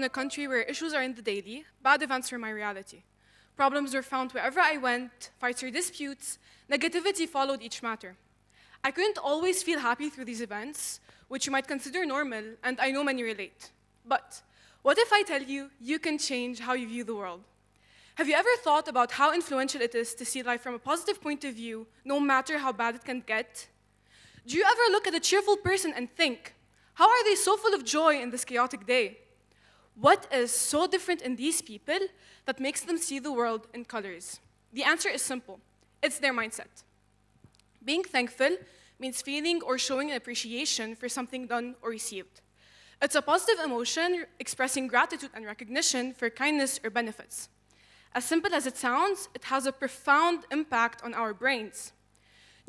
a country where issues are in the daily, bad events were my reality. Problems were found wherever I went, fights or disputes, negativity followed each matter. I couldn't always feel happy through these events, which you might consider normal, and I know many relate. But what if I tell you, you can change how you view the world? Have you ever thought about how influential it is to see life from a positive point of view, no matter how bad it can get? Do you ever look at a cheerful person and think, how are they so full of joy in this chaotic day? What is so different in these people that makes them see the world in colors? The answer is simple. It's their mindset. Being thankful means feeling or showing an appreciation for something done or received. It's a positive emotion expressing gratitude and recognition for kindness or benefits. As simple as it sounds, it has a profound impact on our brains.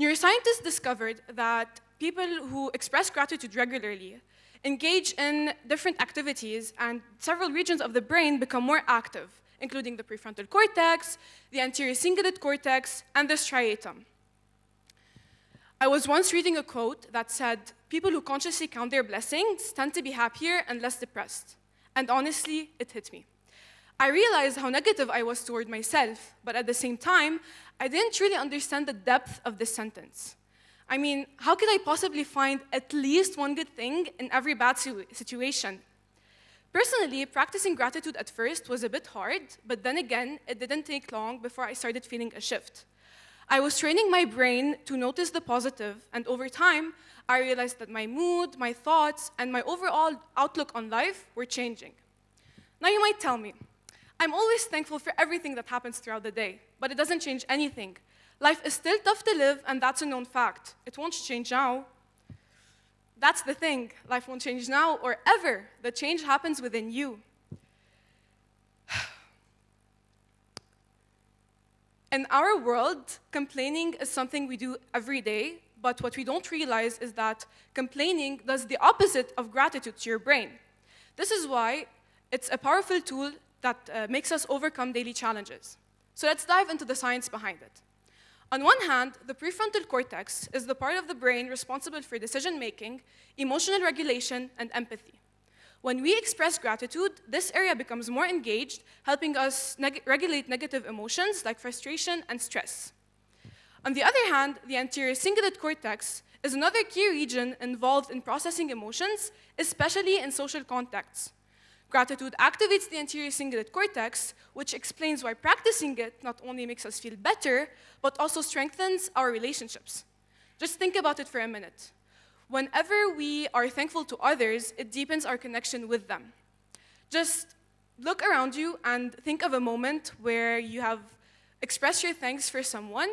Neuroscientists discovered that people who express gratitude regularly engage in different activities, and several regions of the brain become more active, including the prefrontal cortex, the anterior cingulate cortex, and the striatum. I was once reading a quote that said, people who consciously count their blessings tend to be happier and less depressed. And honestly, it hit me. I realized how negative I was toward myself, but at the same time, I didn't truly understand the depth of this sentence. I mean, how could I possibly find at least one good thing in every bad situation? Personally, practicing gratitude at first was a bit hard, but then again, it didn't take long before I started feeling a shift. I was training my brain to notice the positive, and over time, I realized that my mood, my thoughts, and my overall outlook on life were changing. Now you might tell me, I'm always thankful for everything that happens throughout the day, but it doesn't change anything. Life is still tough to live, and that's a known fact. It won't change now. That's the thing. Life won't change now or ever. The change happens within you. In our world, complaining is something we do every day, but what we don't realize is that complaining does the opposite of gratitude to your brain. This is why it's a powerful tool that makes us overcome daily challenges. So let's dive into the science behind it. On one hand, the prefrontal cortex is the part of the brain responsible for decision-making, emotional regulation, and empathy. When we express gratitude, this area becomes more engaged, helping us regulate negative emotions like frustration and stress. On the other hand, the anterior cingulate cortex is another key region involved in processing emotions, especially in social contexts. Gratitude activates the anterior cingulate cortex, which explains why practicing it not only makes us feel better, but also strengthens our relationships. Just think about it for a minute. Whenever we are thankful to others, it deepens our connection with them. Just look around you and think of a moment where you have expressed your thanks for someone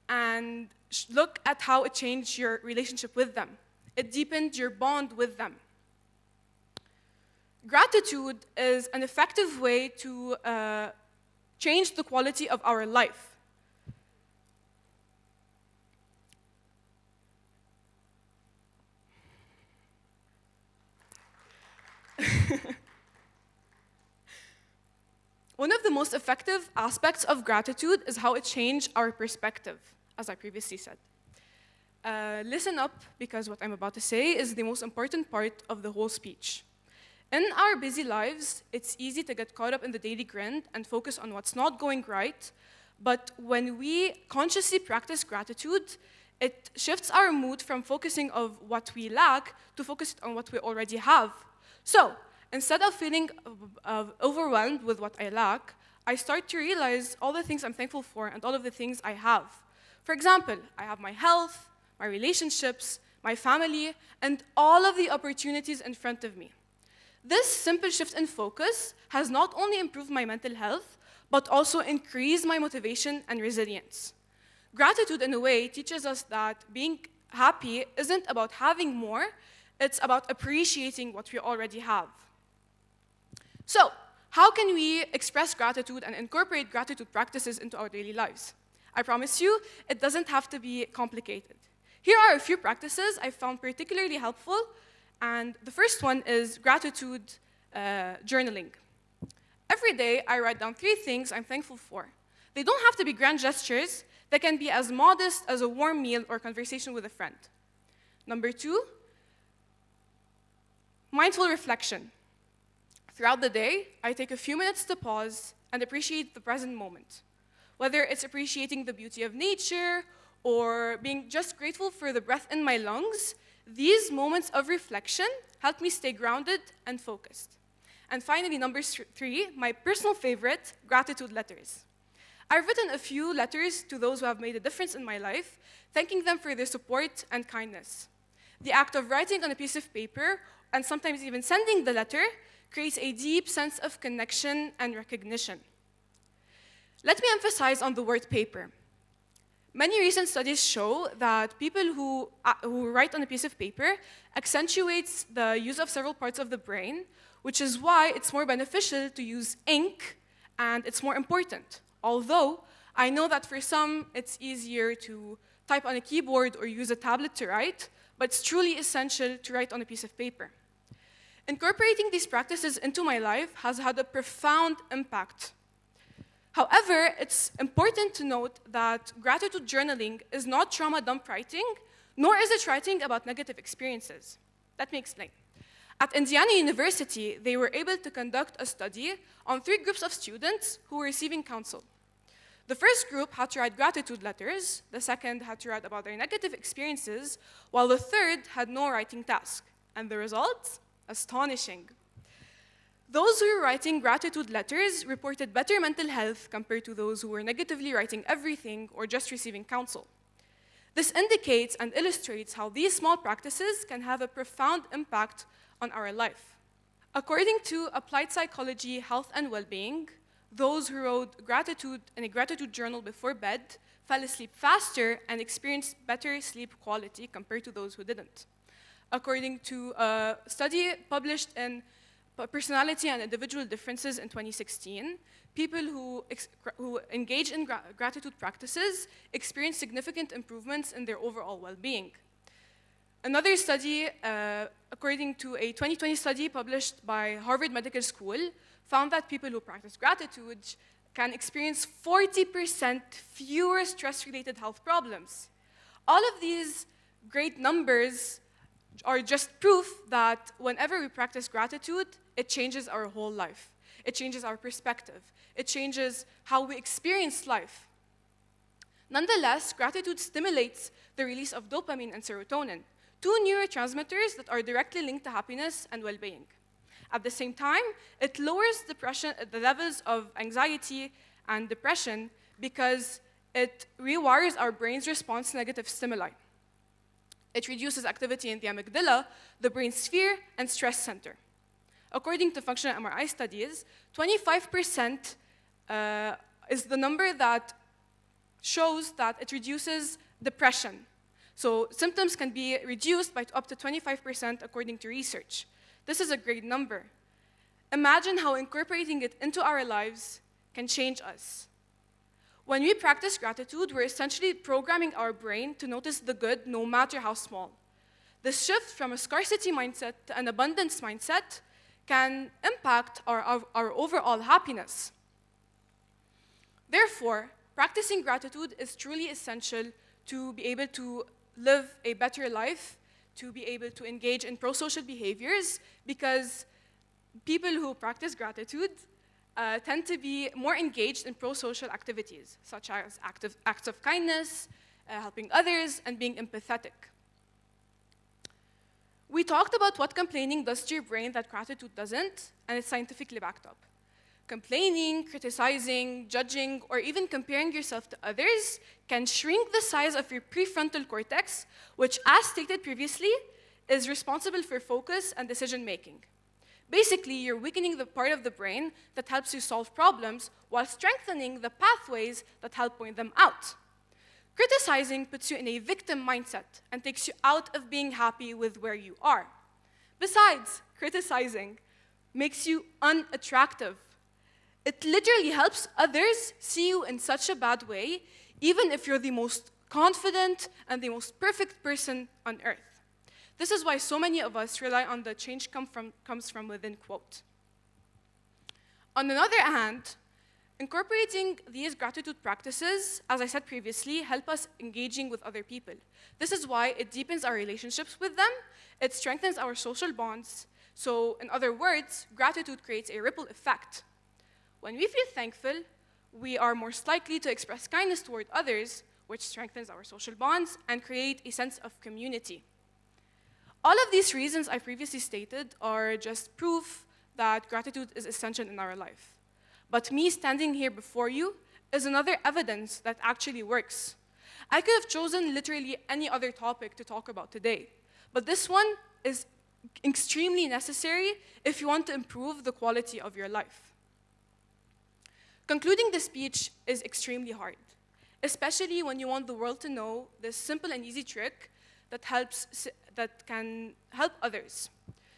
and look at how it changed your relationship with them. It deepened your bond with them. Gratitude is an effective way to change the quality of our life. One of the most effective aspects of gratitude is how it changed our perspective, as I previously said. Listen up, because what I'm about to say is the most important part of the whole speech. In our busy lives, it's easy to get caught up in the daily grind and focus on what's not going right, but when we consciously practice gratitude, it shifts our mood from focusing on what we lack to focus on what we already have. So, instead of feeling overwhelmed with what I lack, I start to realize all the things I'm thankful for and all of the things I have. For example, I have my health, my relationships, my family, and all of the opportunities in front of me. This simple shift in focus has not only improved my mental health, but also increased my motivation and resilience. Gratitude, in a way, teaches us that being happy isn't about having more, it's about appreciating what we already have. So, how can we express gratitude and incorporate gratitude practices into our daily lives? I promise you, it doesn't have to be complicated. Here are a few practices I found particularly helpful, and the first one is gratitude journaling. Every day, I write down 3 things I'm thankful for. They don't have to be grand gestures. They can be as modest as a warm meal or conversation with a friend. Number 2, mindful reflection. Throughout the day, I take a few minutes to pause and appreciate the present moment. Whether it's appreciating the beauty of nature or being just grateful for the breath in my lungs, these moments of reflection help me stay grounded and focused. And finally, number 3, my personal favorite, gratitude letters. I've written a few letters to those who have made a difference in my life, thanking them for their support and kindness. The act of writing on a piece of paper, and sometimes even sending the letter, creates a deep sense of connection and recognition. Let me emphasize on the word paper. Many recent studies show that people who write on a piece of paper accentuates the use of several parts of the brain, which is why it's more beneficial to use ink, and it's more important. Although, I know that for some, it's easier to type on a keyboard or use a tablet to write, but it's truly essential to write on a piece of paper. Incorporating these practices into my life has had a profound impact. However, it's important to note that gratitude journaling is not trauma dump writing, nor is it writing about negative experiences. Let me explain. At Indiana University, they were able to conduct a study on 3 groups of students who were receiving counsel. The first group had to write gratitude letters, the second had to write about their negative experiences, while the third had no writing task. And the results? Astonishing. Those who were writing gratitude letters reported better mental health compared to those who were negatively writing everything or just receiving counsel. This indicates and illustrates how these small practices can have a profound impact on our life. According to Applied Psychology, Health and Well-being, those who wrote gratitude in a gratitude journal before bed fell asleep faster and experienced better sleep quality compared to those who didn't. According to a study published in Personality and Individual Differences in 2016, people who engage in gratitude practices experience significant improvements in their overall well-being. Another study, according to a 2020 study published by Harvard Medical School, found that people who practice gratitude can experience 40% fewer stress-related health problems. All of these great numbers are just proof that whenever we practice gratitude, it changes our whole life. It changes our perspective. It changes how we experience life. Nonetheless, gratitude stimulates the release of dopamine and serotonin, 2 neurotransmitters that are directly linked to happiness and well-being. At the same time, it lowers the levels of anxiety and depression because it rewires our brain's response to negative stimuli. It reduces activity in the amygdala, the brain's fear and stress center. According to functional MRI studies, 25% is the number that shows that it reduces depression. So symptoms can be reduced by up to 25% according to research. This is a great number. Imagine how incorporating it into our lives can change us. When we practice gratitude, we're essentially programming our brain to notice the good no matter how small. The shift from a scarcity mindset to an abundance mindset can impact our overall happiness. Therefore, practicing gratitude is truly essential to be able to live a better life, to be able to engage in pro-social behaviors, because people who practice gratitude tend to be more engaged in pro-social activities, such as acts of kindness, helping others, and being empathetic. We talked about what complaining does to your brain that gratitude doesn't, and it's scientifically backed up. Complaining, criticizing, judging, or even comparing yourself to others can shrink the size of your prefrontal cortex, which, as stated previously, is responsible for focus and decision-making. Basically, you're weakening the part of the brain that helps you solve problems while strengthening the pathways that help point them out. Criticizing puts you in a victim mindset and takes you out of being happy with where you are. Besides, criticizing makes you unattractive. It literally helps others see you in such a bad way, even if you're the most confident and the most perfect person on earth. This is why so many of us rely on the change comes from within quote. On the other hand, incorporating these gratitude practices, as I said previously, help us engaging with other people. This is why it deepens our relationships with them, it strengthens our social bonds, So, in other words, gratitude creates a ripple effect. When we feel thankful, we are more likely to express kindness toward others, which strengthens our social bonds and create a sense of community. All of these reasons I previously stated are just proof that gratitude is essential in our life. But me standing here before you is another evidence that actually works. I could have chosen literally any other topic to talk about today, but this one is extremely necessary if you want to improve the quality of your life. Concluding the speech is extremely hard, especially when you want the world to know this simple and easy trick that can help others.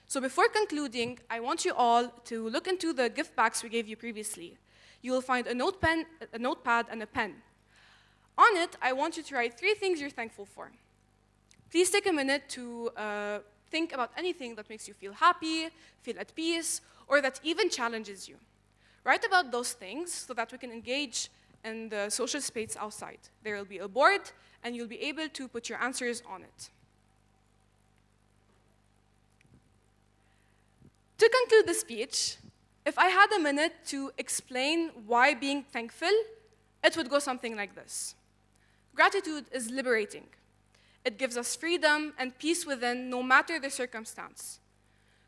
So before concluding, I want you all to look into the gift bags we gave you previously. You will find a notepad and a pen. On it, I want you to write 3 things you're thankful for. Please take a minute to think about anything that makes you feel happy, feel at peace, or that even challenges you. Write about those things so that we can engage in the social space outside. There will be a board, and you'll be able to put your answers on it. To conclude the speech, if I had a minute to explain why being thankful, it would go something like this. Gratitude is liberating. It gives us freedom and peace within, no matter the circumstance.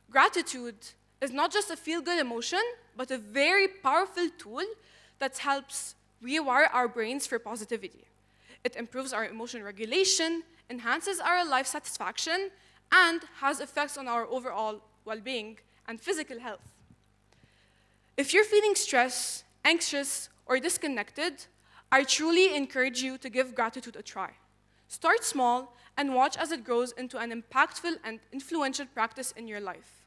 Gratitude is not just a feel-good emotion, but a very powerful tool that helps rewire our brains for positivity. It improves our emotion regulation, enhances our life satisfaction, and has effects on our overall well-being and physical health. If you're feeling stressed, anxious, or disconnected, I truly encourage you to give gratitude a try. Start small and watch as it grows into an impactful and influential practice in your life.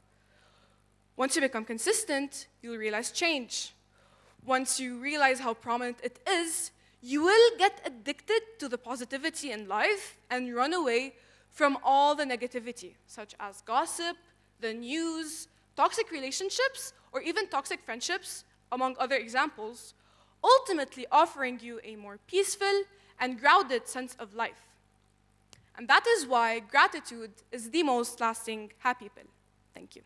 Once you become consistent, you'll realize change. Once you realize how prominent it is, you will get addicted to the positivity in life and run away from all the negativity, such as gossip, the news, toxic relationships, or even toxic friendships, among other examples, ultimately offering you a more peaceful and grounded sense of life. And that is why gratitude is the most lasting happy pill. Thank you.